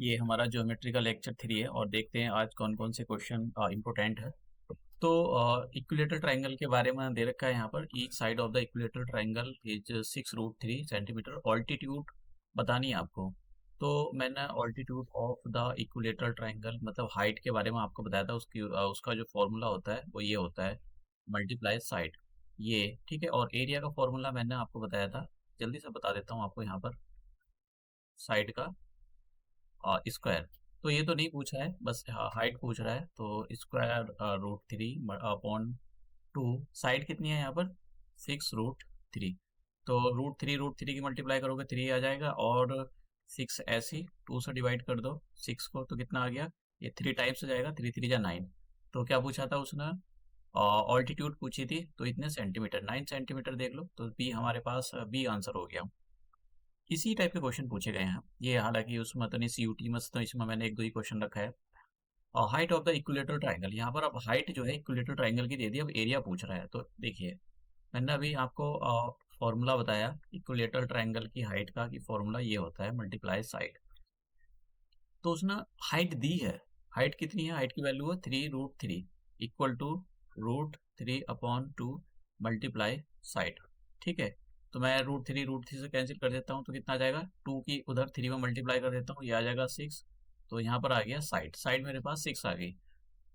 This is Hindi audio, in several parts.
ये हमारा ज्योमेट्री का लेक्चर 3 है और देखते हैं आज कौन कौन से क्वेश्चन इंपॉर्टेंट है। तो इक्विलेटरल ट्रायंगल के बारे में दे रखा है यहाँ पर। Each side of the equilateral triangle is 6√3 centimetre. Altitude बतानी है आपको। तो मैंने altitude of the equilateral triangle मतलब हाइट के बारे में आपको बताया था। उसका जो फॉर्मूला होता है वो ये होता है, मल्टीप्लाई साइड। ये ठीक है। और एरिया का फॉर्मूला मैंने आपको बताया था, जल्दी से बता देता हूँ आपको यहाँ पर। साइड का स्क्वायर, तो ये तो नहीं पूछा है, बस हाइट पूछ रहा है। तो स्क्वायर √3 अपॉन 2। साइड कितनी है यहाँ पर? 6√3। तो √3 की मल्टीप्लाई करोगे 3 आ जाएगा, और 6 ऐसी 2 से डिवाइड कर दो 6 को, तो कितना आ गया? ये 3 टाइम्स हो जाएगा, 3 3 जा 9। तो क्या पूछा था उसने? ऑल्टीट्यूड पूछी थी, तो इतने सेंटीमीटर, 9 सेंटीमीटर देख लो। तो बी हमारे पास, बी आंसर हो गया। इसी टाइप के क्वेश्चन पूछे गए हैं ये, हालांकि उसमें तो नहीं, सीयूटी में तो इसमें मैंने एक दो ही क्वेश्चन रखा है। Height of the equilateral triangle, यहाँ पर अब हाइट जो है इक्विलेटरल ट्रायंगल की दे दी, अब एरिया पूछ रहा है। तो देखिए, मैंने अभी आपको फॉर्मूला बताया इक्विलेटरल ट्रायंगल की हाइट का, कि फॉर्मूला ये होता है मल्टीप्लाई साइड। तो उसने हाइट दी है। हाइट कितनी है? हाइट की वैल्यू है 3√3 इक्वल टू √3/2 मल्टीप्लाई साइड। ठीक है। तो मैं √3 से कैंसिल कर देता हूँ, तो कितना आ जाएगा? 2 की उधर 3 में मल्टीप्लाई कर देता हूँ, ये आ जाएगा 6। तो यहाँ पर आ गया साइड, साइड मेरे पास 6 आ गई।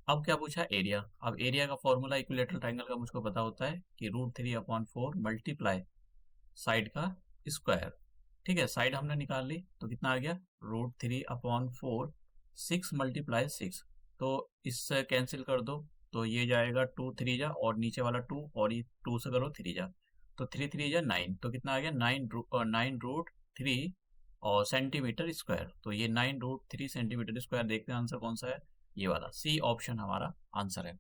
अब क्या पूछा? एरिया। अब एरिया का फॉर्मूला इक्विलेटरल ट्रायंगल का मुझको पता होता है कि √3/4 मल्टीप्लाई साइड का स्क्वायर। ठीक है, साइड हमने निकाल ली, तो कितना आ गया? √3/4, 6 मल्टीप्लाई 6। तो इससे कैंसिल कर दो, तो ये जाएगा 2 3 जा, और नीचे वाला 2, और ये 2 से करो 3 जा, तो 3 3 जा 9। तो कितना आ गया? 9√3 और सेंटीमीटर स्क्वायर। तो ये 9√3 सेंटीमीटर स्क्वायर। देखते हैं आंसर कौन सा है। ये वाला सी ऑप्शन हमारा आंसर है।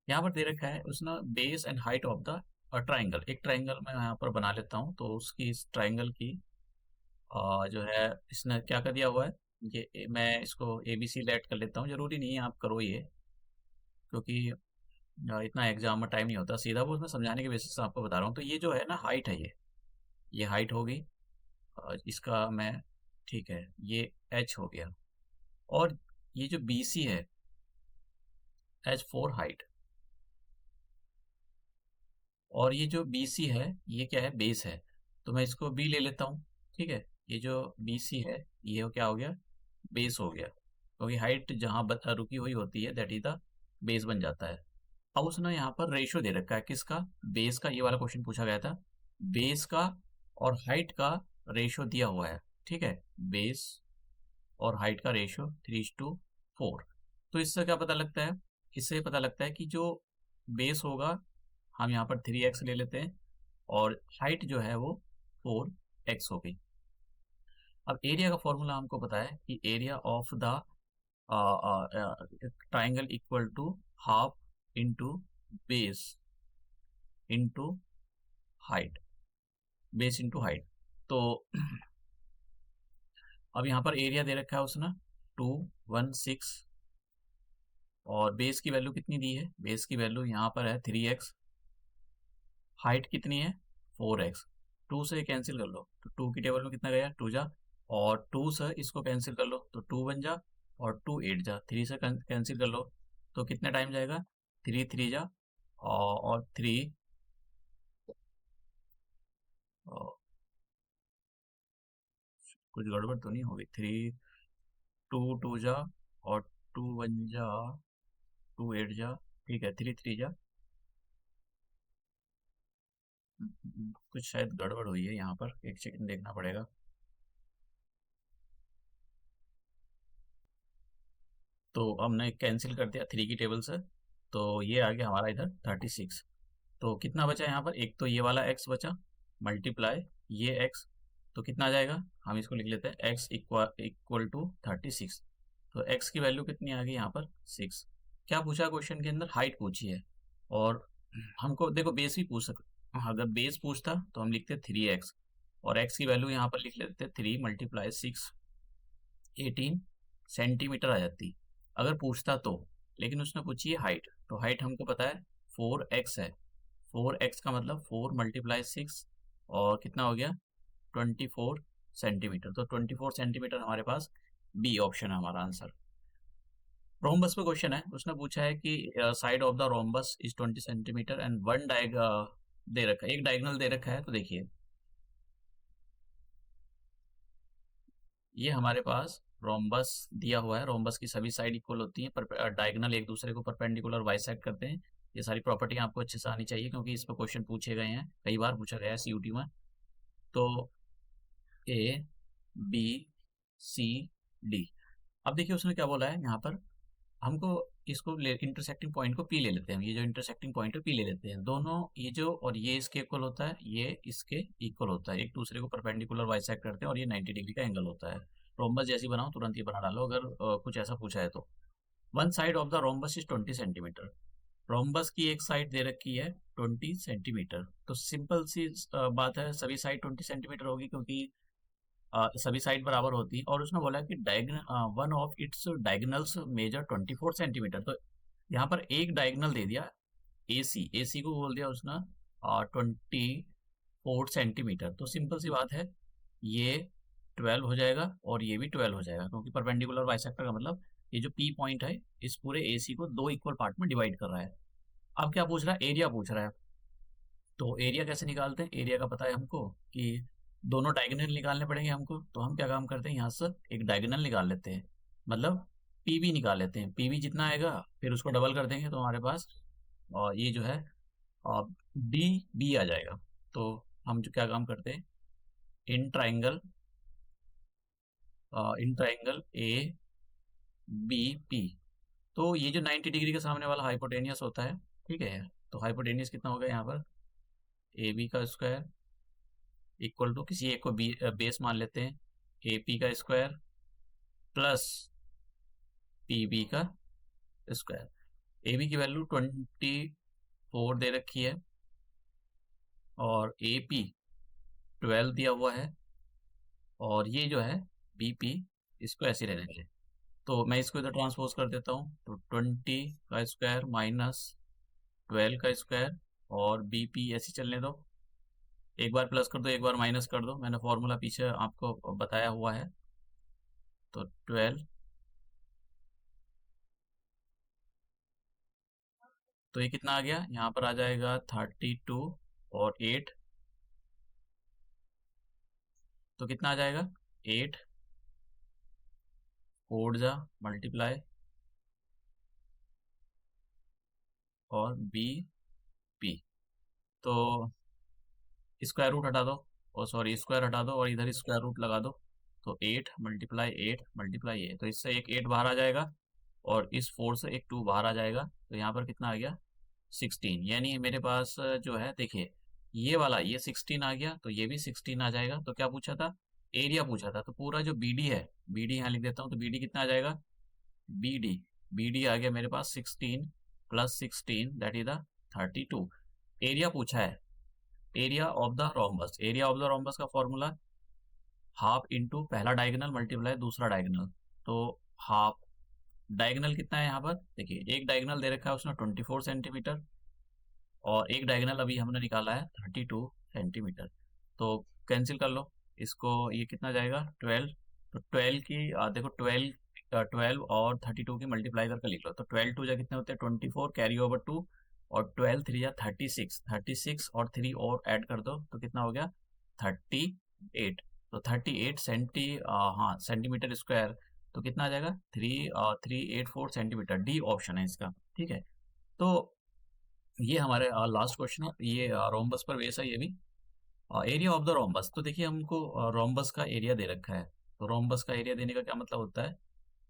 यहाँ पर दे रखा है उसने base and height of the triangle. एक ट्राइंगल मैं यहाँ पर बना लेता हूँ, तो उसकी इस ट्राइंगल की जो है, इसने क्या कर दिया हुआ है, मैं इसको ए बी सी लेट कर लेता हूँ। जरूरी नहीं है आप करो ये, क्योंकि इतना एग्जाम में टाइम नहीं होता। सीधा वो उसमें समझाने के बेसिस से आपको बता रहा हूँ। तो ये जो है ना, हाइट है, ये हाइट हो गई। इसका मैं, ठीक है, ये एच हो गया। और ये जो बी सी है, H4 हाइट। और ये जो बी सी है, ये क्या है? बेस है। तो मैं इसको बी ले लेता हूँ। ठीक है, ये जो बी सी है, ये क्या हो गया? बेस हो गया, क्योंकि हाइट जहाँ रुकी हुई होती है, दैट इज द बेस बन जाता है। अब उसने यहाँ पर रेशियो दे रखा है, किसका? बेस का। ये वाला क्वेश्चन पूछा गया था, बेस का और हाइट का रेशियो दिया हुआ है। ठीक है, बेस और हाइट का रेशियो 3:4। तो इससे क्या पता लगता है? इससे पता लगता है कि जो बेस होगा, हम यहाँ पर 3x ले लेते हैं, और हाइट जो है वो 4x हो गई। अब एरिया का फॉर्मूला हमको पता है कि area of the triangle equal to half into base into height, base into height. तो अब यहाँ पर एरिया दे रखा है उसने 216, और बेस की वैल्यू कितनी दी है? बेस की वैल्यू यहाँ पर है 3x। हाइट कितनी है? 4x। 2 से कैंसिल कर लो, तो 2 की टेबल में कितना गया? 2 जा, और 2 से इसको कैंसिल कर लो, तो 2 बन जा, और 2 8 जा, 3 से कैंसिल कर लो, तो कितना टाइम जाएगा? 3 3 जा, और 3 कुछ गड़बड़ तो नहीं होगी? 3 2 2 जा, और 2 1 जा, 2 8 जा, ठीक है, 3 3 जा। कुछ शायद गड़बड़ हुई है यहाँ पर, एक सेकंड देखना पड़ेगा। तो हमने कैंसिल कर दिया 3 की टेबल से, तो ये आ गया हमारा इधर 36। तो कितना बचा यहाँ पर? एक तो ये वाला x बचा, मल्टीप्लाई ये x, तो कितना आ जाएगा? हम इसको लिख लेते हैं, x इक्वल टू 36। तो x की वैल्यू कितनी आ गई यहाँ पर? 6। क्या पूछा क्वेश्चन के अंदर? हाइट पूछी है। और हमको देखो बेस भी पूछ सकते, अगर बेस पूछता तो हम लिखते 3x, और x की वैल्यू यहाँ पर लिख लेते 3 × 6, 18 सेंटीमीटर आ जाती, अगर पूछता तो। लेकिन उसने पूछी है हाइट, तो हाइट हमको पता है 4x है। 4x का मतलब 4 × 6, और कितना हो गया? 24 सेंटीमीटर। तो 24 सेंटीमीटर हमारे पास बी ऑप्शन है हमारा आंसर। रोम्बस पे क्वेश्चन है, उसने पूछा है कि side of the rhombus is 20 centimetre and one दे रखा है, एक डायगोनल दे रखा है। तो देखिए ये हमारे पास रोम्बस दिया हुआ है, रोम्बस की सभी साइड इक्वल होती हैं, पर डायगोनल एक दूसरे को परपेंडिकुलर बाइसेक्ट करते हैं। ये सारी प्रॉपर्टी आपको अच्छे से आनी चाहिए क्योंकि इस पर क्वेश्चन पूछे गए हैं, कई बार पूछा गया है सीयूटी में। तो ए बी सी डी। अब देखिए उसने क्या बोला है यहाँ पर, हमको इसको इंटरसेक्टिंग पॉइंट को पी ले लेते हैं, ये जो इंटरसेक्टिंग पॉइंट है पी ले लेते हैं, दोनों ये जो और ये इसके इक्वल होता है, ये इसके इक्वल होता है, एक दूसरे को परपेंडिकुलर बाइसेक्ट करते हैं और ये 90 डिग्री का एंगल होता है। रोम्बस जैसी बनाओ तुरंत ही बना डालो अगर कुछ ऐसा पूछा है तो। One side of the rhombus is 20 centimetre. Rhombus की एक साइड दे रखी है 20 सेंटीमीटर। तो सिंपल सी बात है, सभी साइड 20 सेंटीमीटर होगी क्योंकि सभी साइड बराबर होती है। और उसने बोला कि one of its diagonals measure 24 centimetre. तो यहाँ पर एक डायगनल दे दिया ए सी को बोल दिया उसने 24 सेंटीमीटर। तो सिंपल सी बात है, ये 12 हो जाएगा और ये भी 12 हो जाएगा क्योंकि परपेंडिकुलर बाइसेक्टर का मतलब ये जो पी पॉइंट है इस पूरे ए सी को दो इक्वल पार्ट में डिवाइड कर रहा है। अब क्या पूछ रहा है, एरिया पूछ रहा है। तो एरिया कैसे निकालते हैं, एरिया का पता है हमको कि दोनों डायगोनल निकालने पड़ेंगे हमको। तो हम क्या काम करते हैं, यहाँ से एक डायगोनल निकाल लेते हैं, मतलब पीवी निकाल लेते हैं। पीवी जितना आएगा फिर उसको डबल कर देंगे तो हमारे पास और ये जो है डी बी आ जाएगा। तो हम जो क्या काम करते हैं, in triangle A B P. तो ये जो 90 डिग्री के सामने वाला हाइपोटेनियस होता है, ठीक है, तो हाइपोटेनियस कितना होगा यहाँ पर, ए बी का स्क्वायर इक्वल टू किसी एक को बेस मान लेते हैं, ए पी का स्क्वायर प्लस पी बी का स्क्वायर। ए बी की वैल्यू 24 दे रखी है और ए पी 12 दिया हुआ है और ये जो है बी पी, इसको ऐसे रहने दें। तो मैं इसको इधर ट्रांसपोज कर देता हूँ, तो 20 का स्क्वायर माइनस 12 का स्क्वायर और बी पी ऐसे चलने दो, एक बार प्लस कर दो एक बार माइनस कर दो, मैंने फॉर्मूला पीछे आपको बताया हुआ है। तो 12, तो ये कितना आ गया, यहाँ पर आ जाएगा 32 और 8, तो कितना आ जाएगा 8 4 जा मल्टीप्लाई और बी पी। तो स्क्वायर रूट हटा दो और सॉरी स्क्वायर हटा दो और इधर स्क्वायर रूट लगा दो। तो 8 मल्टीप्लाई 8 मल्टीप्लाई ए, तो इससे एक 8 बाहर आ जाएगा और इस 4 से एक 2 बाहर आ जाएगा। तो यहाँ पर कितना आ गया 16। यानी मेरे पास जो है देखिए ये वाला ये 16 आ गया, तो ये भी 16 आ जाएगा। तो क्या पूछा था, एरिया पूछा था। तो पूरा जो बी डी है, बी डी यहाँ लिख देता हूँ, तो बी डी कितना आ जाएगा, बी डी आ गया मेरे पास 16 plus 16 that is the 32। Area पूछा है, area of the rhombus, area of the rhombus का फॉर्मूला हाफ इंटू पहला डायगोनल मल्टीप्लाई दूसरा डायगोनल। तो हाफ डायगोनल कितना है यहाँ पर, देखिए एक डायगोनल दे रखा है उसने 24 सेंटीमीटर और एक डायगोनल अभी हमने निकाला है 32 सेंटीमीटर। तो कैंसिल कर लो इसको, ये कितना जाएगा 12। तो 12 की देखो 12 और 32 की मल्टीप्लाई करके लिख लो। तो 12 टू जा कितने होते हैं 24 कैरी ओवर 2 और 12 3 जा 36, 36 और 3 और ऐड कर दो तो कितना हो गया 38। तो 38 हाँ सेंटीमीटर स्क्वायर। तो कितना आ जाएगा 384 सेंटीमीटर, डी ऑप्शन है इसका, ठीक है। तो ये हमारे लास्ट क्वेश्चन है, ये रोम्बस पर बेस है ये भी। एरिया ऑफ द रोम्बस, तो देखिए हमको रोम्बस का एरिया दे रखा है। तो रोम्बस का एरिया देने का क्या मतलब होता है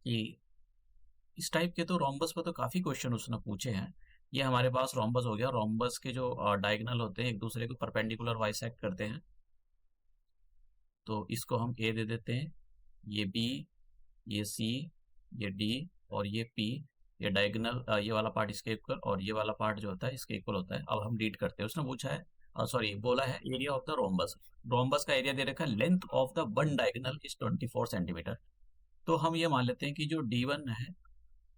कि इस टाइप के तो रोम्बस पर तो काफ़ी क्वेश्चन उसने पूछे हैं। ये हमारे पास रोम्बस हो गया, रोम्बस के जो डायगोनल होते हैं एक दूसरे को परपेंडिकुलर बाइसेक्ट करते हैं। तो इसको हम ए दे देते हैं, ये बी, ये सी, ये डी और ये पी। ये डायगोनल ये वाला पार्ट इसके इक्वल और ये वाला पार्ट जो होता है इसके इक्वल होता है। अब हम रीड करते हैं, उसने पूछा है सॉरी बोला है area of the rhombus. Rhombus का एरिया दे रखा है, length of the one diagonal is 24 centimetre. तो हम ये मान लेते हैं कि जो D1 है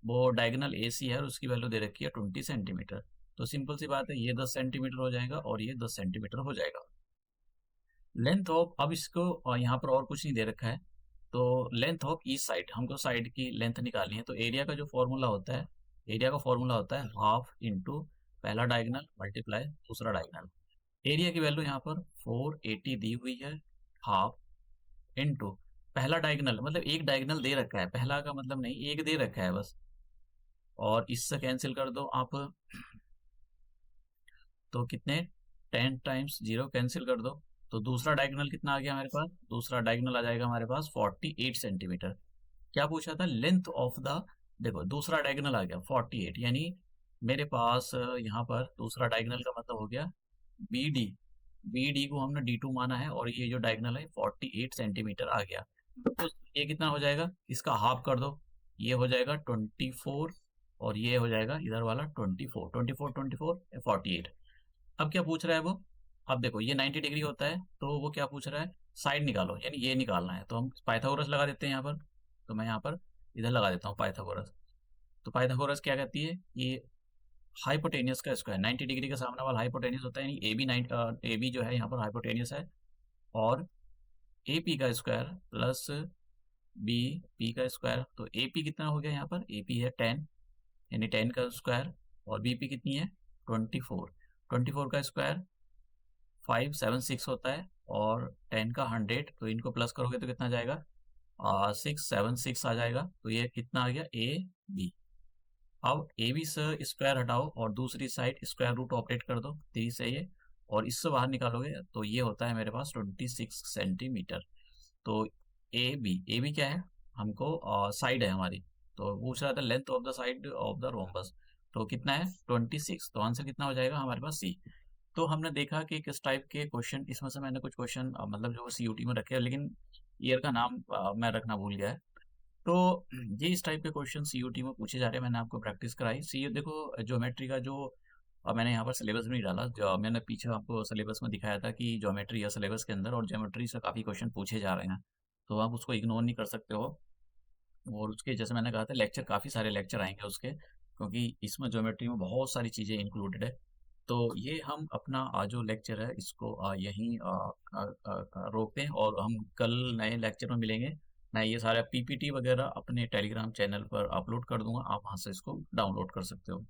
वो डायगोनल AC है और उसकी वैल्यू दे रखी है 20 सेंटीमीटर। तो सिंपल सी बात है, ये 10 सेंटीमीटर हो जाएगा और ये 10 सेंटीमीटर हो जाएगा। लेंथ ऑफ, अब इसको यहाँ पर और कुछ नहीं दे रखा है, तो लेंथ ऑफ ईच साइड, हमको साइड की लेंथ निकालनी है। तो एरिया का जो फॉर्मूला होता है, एरिया का फॉर्मूला होता है हाफ इंटू पहला डायगोनल मल्टीप्लाई दूसरा डायगोनल। एरिया की वैल्यू यहाँ पर 480 दी हुई है, हाफ इंटू पहला डायगोनल, मतलब एक डायगोनल दे रखा है, पहला का मतलब नहीं, एक दे रखा है बस, और इससे कैंसिल कर दो आप, तो कितने 10 टाइम्स 0 कैंसिल कर दो, तो दूसरा डायगोनल कितना आ गया हमारे पास, दूसरा डायगोनल आ जाएगा हमारे पास 48 सेंटीमीटर। क्या पूछा था, लेंथ ऑफ द, देखो दूसरा डायगोनल आ गया 48, यानी मेरे पास यहाँ पर दूसरा डायगोनल का मतलब हो गया बी डी, बी डी को हमने D2 माना है, और ये जो डायगोनल है 48 सेंटीमीटर आ गया। तो ये कितना हो जाएगा, इसका हाफ कर दो, ये हो जाएगा 24, और ये हो जाएगा इधर वाला 24, 24 24 48। अब क्या पूछ रहा है वो, अब देखो ये 90 डिग्री होता है, तो वो क्या पूछ रहा है, साइड निकालो, यानी ये निकालना है, तो हम पाइथागोरस लगा देते हैं यहाँ पर। तो मैं यहाँ पर इधर लगा देता हूँ पाइथागोरस। तो पाइथागोरस क्या कहती है, ये हाइपोटेनियस का स्क्वायर, 90 डिग्री के सामने वाला हाइपोटेनियस होता है, यानी ए बी, ए बी जो है यहाँ पर हाइपोटेनियस है, और ए पी का स्क्वायर प्लस बी पी का स्क्वायर। तो ए पी कितना हो गया यहाँ पर, ए पी है 10, यानी 10 का स्क्वायर, और बी पी कितनी है 24, 24 का स्क्वायर 576 होता है, और 10 का 100, तो इनको प्लस करोगे तो कितना जाएगा, 676 आ जाएगा। तो ये कितना आ गया, ए बी। अब ए बी से स्क्वायर हटाओ और दूसरी साइड स्क्वायर रूट ऑपरेट कर दो 3 से ये, और इससे बाहर निकालोगे तो ये होता है मेरे पास 26 सेंटीमीटर। तो ए बी क्या है, हमको साइड है हमारी, तो पूछ रहा था length of the side of the rhombus, तो कितना है 26, तो आंसर कितना हो जाएगा हमारे पास सी। तो हमने देखा कि किस टाइप के क्वेश्चन, इसमें से मैंने कुछ क्वेश्चन मतलब जो सीयूटी में रखे हैं, लेकिन ईयर का नाम मैं रखना भूल गया है। तो ये इस टाइप के क्वेश्चन सीयूटी में पूछे जा रहे हैं, मैंने आपको प्रैक्टिस कराई। सी देखो ज्योमेट्री का जो मैंने यहाँ पर सिलेबस में नहीं डाला, जो मैंने पीछे आपको सिलेबस में दिखाया था कि ज्योमेट्री है सिलेबस के अंदर, और ज्योमेट्री से काफ़ी क्वेश्चन पूछे जा रहे हैं, तो आप उसको इग्नोर नहीं कर सकते हो। और उसके जैसे मैंने कहा था, लेक्चर काफ़ी सारे लेक्चर आएंगे उसके, क्योंकि इसमें ज्योमेट्री में बहुत सारी चीज़ें इंक्लूडेड है। तो ये हम अपना जो लेक्चर है इसको यहीं रोकते हैं, और हम कल नए लेक्चर में मिलेंगे। मैं ये सारा पीपीटी वगैरह अपने टेलीग्राम चैनल पर अपलोड कर दूंगा, आप वहाँ से इसको डाउनलोड कर सकते हो।